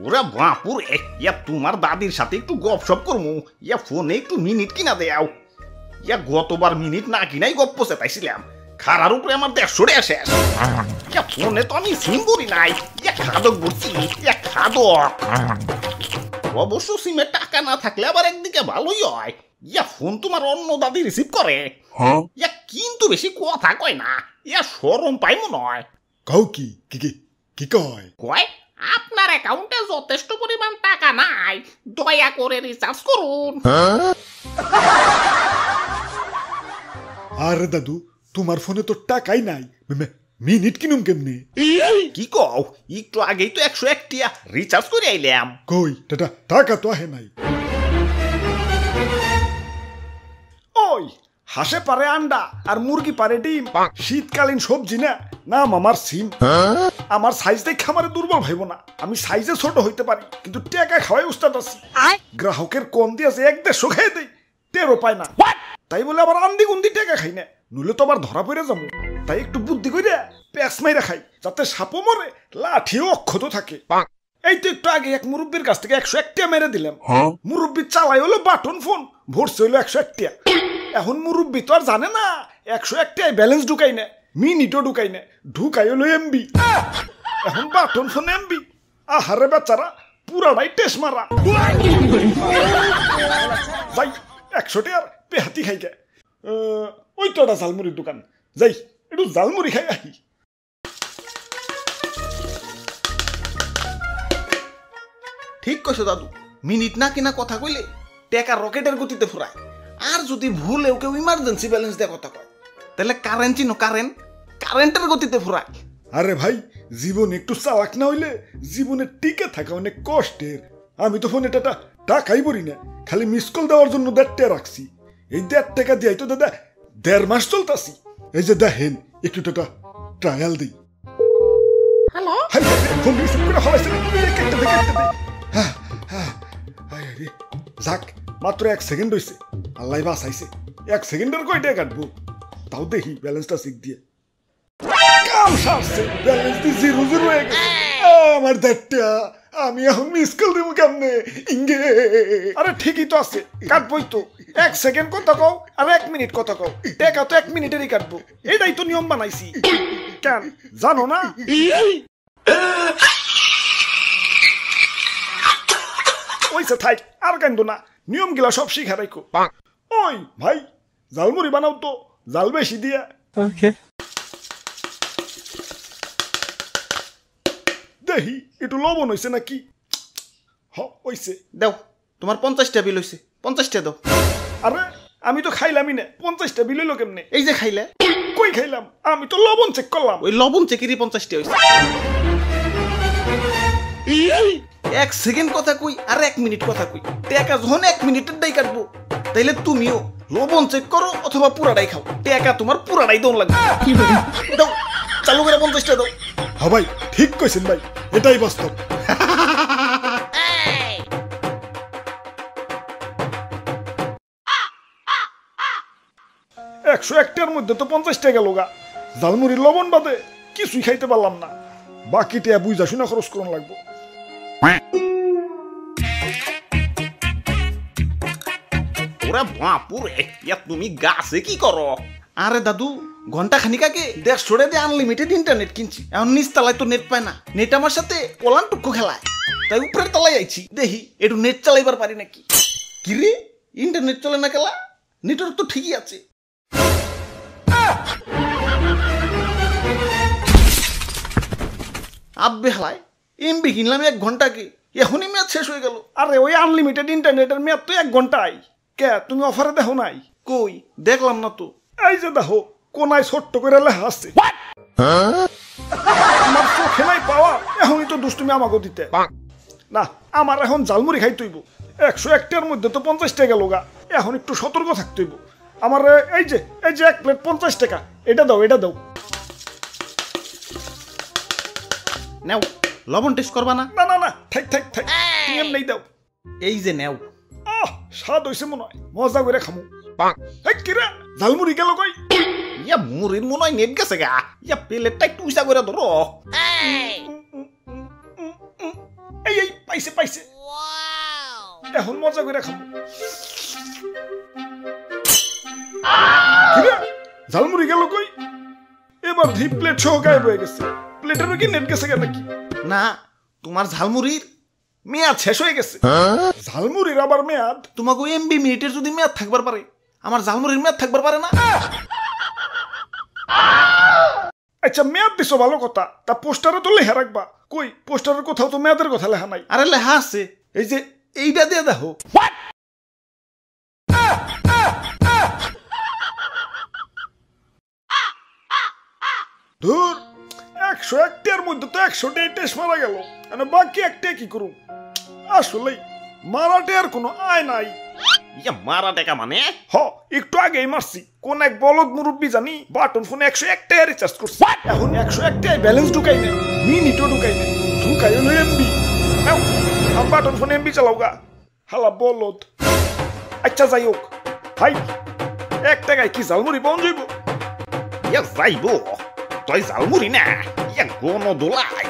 ওরা বাপুরে ইয়া তোমার দাদির সাথে একটু গপসপ করমু ইয়া ফোনে একটু মিনিট কিনা দেও ইয়া গতবার মিনিট না কিনাই গপ্প চেতাইছিলাম খারার উপরে আমার 150 টাকা শেষ ইয়া ফোনে তো আমি সিম করি নাই ইয়া খাদক বলছি ইয়া খাদক অবশ্য সিমের টাকা না থাকলে আবার একদিকে ভালোই হয় ইয়া ফোন তোমার অন্য দাদি রিসিভ করে ইয়া কিন্তু বেশি কথা কয় না ইয়া শরম পাই মনে হয় কাউ কি কি কি কি কয় কয় আপনার অ্যাকাউন্টে যথেষ্ট পরিমাণ টাকা নাই দয়া করে রিচার্জ করুন আরে দাদু তোমার ফোনে তো টাকাই নাই মিনিট কিনুম কেমনে কি কও একটু আগেই তো 101 টিয়া রিচার্জ করে আইলাম কই টাকা তো আহে নাই ওই হাঁসে পারে আন্ডা আর মুরগি পারে ডিম শীতকালীন সবজি না নাম আমার সিম আমার সাইজ দেখে আমার দুর্বল ভাইব না আমি সাইজে ছোট হইতে পারি কিন্তু টাকা খাওয়াই উস্তাদ আছি গ্রাহকের কোন দিয়েছে 150 খাই দেই টেরও পায় না তাই বলে আবার আন্দি গুন্দি টাকা খাই না নইলে তো আবার ধরা পড়ে যাবো তাই একটু বুদ্ধি করে প্যাঁচ মাইরা খাই যাতে সাপও মরে লাঠিও অক্ষত থাকে এই তো একটু আগে এক মুরব্বীর কাছ থেকে 101 টাকা মেরে দিলাম মুরব্বী চালাই হলো বাটন ফোন ভরছে হইলো 101 টাকা এখন মুরব্বী তো আর জানে না 101 টাকায় ব্যালেন্স ঢুকাই না মিনিটও ঢুকাই না ঢুকাই হলো এমবি এখন বাটন ফোন এমবি আহারে বেচারা পুরাটাই টেস মারা যাই 100 টাকার পেহাতি খাই গে ওই তো একটা ঝালমুড়ির দোকান যাই একটু ঝালমুড়ি খাই আহি ঠিক কইছো দাদু মিনিট না কিনা কথা কইলে টাকা রকেটের গতিতে ফুরায় আর যদি ভুলেও কেউ ইমার্জেন্সি ব্যালেন্স দিয়ে কথা কয় তাহলে কারেন্ট চিনো কারেন্টের গতিতে ফুরায় আরে ভাই জীবন একটু চালাক না হইলে জীবনে টিকে থাকা অনেক কষ্টের আমি তো ফোনে টাকাই বলি না খালি মিস কল দেওয়ার জন্য 1.5 টাকা রাখছি এই 1.5 টাকা দিয়ে তো দাদা 1.5 মাস চলতাছি এই যে দেখেন একটু ট্রায়াল দিই হ্যালো ফোন রিসিভ করে ফলাইছে যাক মাত্র 1 সেকেন্ড হয়েছে আল্লাহ বাঁচাইছে 1 সেকেন্ডের কয় টাকা কাটবো তাও দেখি ব্যালেন্সটা শিখ দিয়ে কাম সারছে ব্যালেন্স দিয়ে 0 হয়ে গেছে আমার দাঁতটা আমি এখন মিস কল দেবো কেমনে ইঙ্গে আরে ঠিকই তো আছে কাটবই তো 1 সেকেন্ড কথা কও আর 1 মিনিট কথা কও টাকা তো 1 মিনিটেরই কাটবো এটাই তো নিয়ম বানাইছি কেন জানো না ওইসে থাক আর কান্দো না নিয়ম গিলা সব শিখা রাখো ওই ভাই ঝালমুড়ি বানাও তো জাল বেশি দিয়া ওকে দেখি একটু লবণ হইছে নাকি হইছে দাও তোমার 50 টাকা বিল হইছে 50 টাকা দাও আরে আমি তো খাইলামই না 50টা বিল হইলো কেমনে এই যে খাইলে কই খাইলাম আমি তো লবণ চেক করলাম ওই লবণ চেকেরই 50 টাকা হইছে 1 সেকেন্ড কথা কই আর 1 মিনিট কথা কই টাকা যখন 1 মিনিটের দাই কাটবো তাইলে তুমিও লবণ চেক করো অথবা পুরাটাই খাও টাকা তোমার পুরাটাই দন লাগবে দাও চালু করে 50 টাকা দাও হ্যাঁ ভাই ঠিক কইছেন ভাই এটাই বাস্তব 101 টাকার মধ্যে তো 50 টাকা লোগা ঝালমুড়ির লবণ বাদে কিছুই খাইতে পারলাম না বাকি টাকা বুঝা শুনে খরচ করন লাগবো ওরে বাপুরে ইয়া তুমি গাছে কি করো আরে দাদু ঘন্টা খানিক আগে 150 টাকা দিয়ে আনলিমিটেড ইন্টারনেট কিনছি এখন নিচ তলায় তো নেট পায় না নেট আমার সাথে কোলান টুকু খেলায় তাই উপরের তলায় আইছি দেখি একটু নেট চালাইবার পারি নাকি কি রে ইন্টারনেট চলে না খেলা নেটওয়ার্ক তো ঠিকই আছে আব্বে হালায় এমবি কিনলাম 1 ঘন্টাকে এখনই মেয়াদ শেষ হয়ে গেল আরে ওই আনলিমিটেড ইন্টারনেটের মেয়াদ তো 1 ঘন্টাই কে তুমি অফারে দেখো নাই কই দেখলাম না তো এই যে দেখো কোনায় ছোট্ট করে লেখা আছে আমার চোখে নাই পাওয়া এখনই তো দুষ্টুমি আমাকে দিতে না আমার এখন ঝালমুড়ি খাইতে হইব 101 টাকার মধ্যে তো 50 টাকা লোগা এখন একটু সতর্ক থাকতে হইব আমার এই যে 1 প্লেট 50 টাকা এটা দাও নাও লবণ টেস্ট করবা না না না না থাক তুমি এমনি দাও এই যে নাও স্বাদ হইছে মনে হয় মজা করে খামু কি রে ঝালমুড়ি গেল কই ইয়া মুড়ির মনে হয় নেট গেছে গা ইয়া প্লেটটা একটু উঁচা করে ধরো এই পাইছে পাইছে এখন মজা করে খাবো কিরে ঝালমুড়ি গেল কই এবার ধি প্লেট সহ গায়েব হয়ে গেছে প্লেটেরও কি নেট গেছে কেন কি না তোমার ঝালমুড়ির মেয়াদ শেষ হয়ে গেছে ঝালমুড়ির আবার মেয়াদ তোমাকে এমবি মিনিটের যদি মেয়াদ থাকবার পারে আমার ঝালমুড়ির মেয়াদ থাকবার পারে না আচ্ছা মেয়াদ দিছো ভালো কথা তা পোস্টারে তো লেখা রাখবা কই পোস্টারের কোথাও তো মেয়াদের কথা লেখা নাই আরে লেখা আছে এই যে এইটা দিয়ে দেখো ধুর 101টার মধ্যে তো 100টাই টেস্ট মারা গেল মানে বাকি একটা কি করুম আসলেই মারাটে আর কোনো আয় নাই ইয়া মারা টাকা মানে হ একটু আগেই মারছি কোন এক বলদ মুরব্বি জানি বাটন ফোনে 101টাই রিচার্জ করছে এখন 101টাই ব্যালেন্স ঢুকাই নেই মিনিটও ঢুকাই নেই ঢুকাই হলো এমবি নাও আম বাটন ফোনে এমবি চালাও গা হালা বলদ আচ্ছা যাই হোক ভাই 1 টাকায় কি ঝালমুড়ি পাওয়া যাইব ইয়া যাইব তুই ঝালমুড়ি না ইয়া গণ দোলাই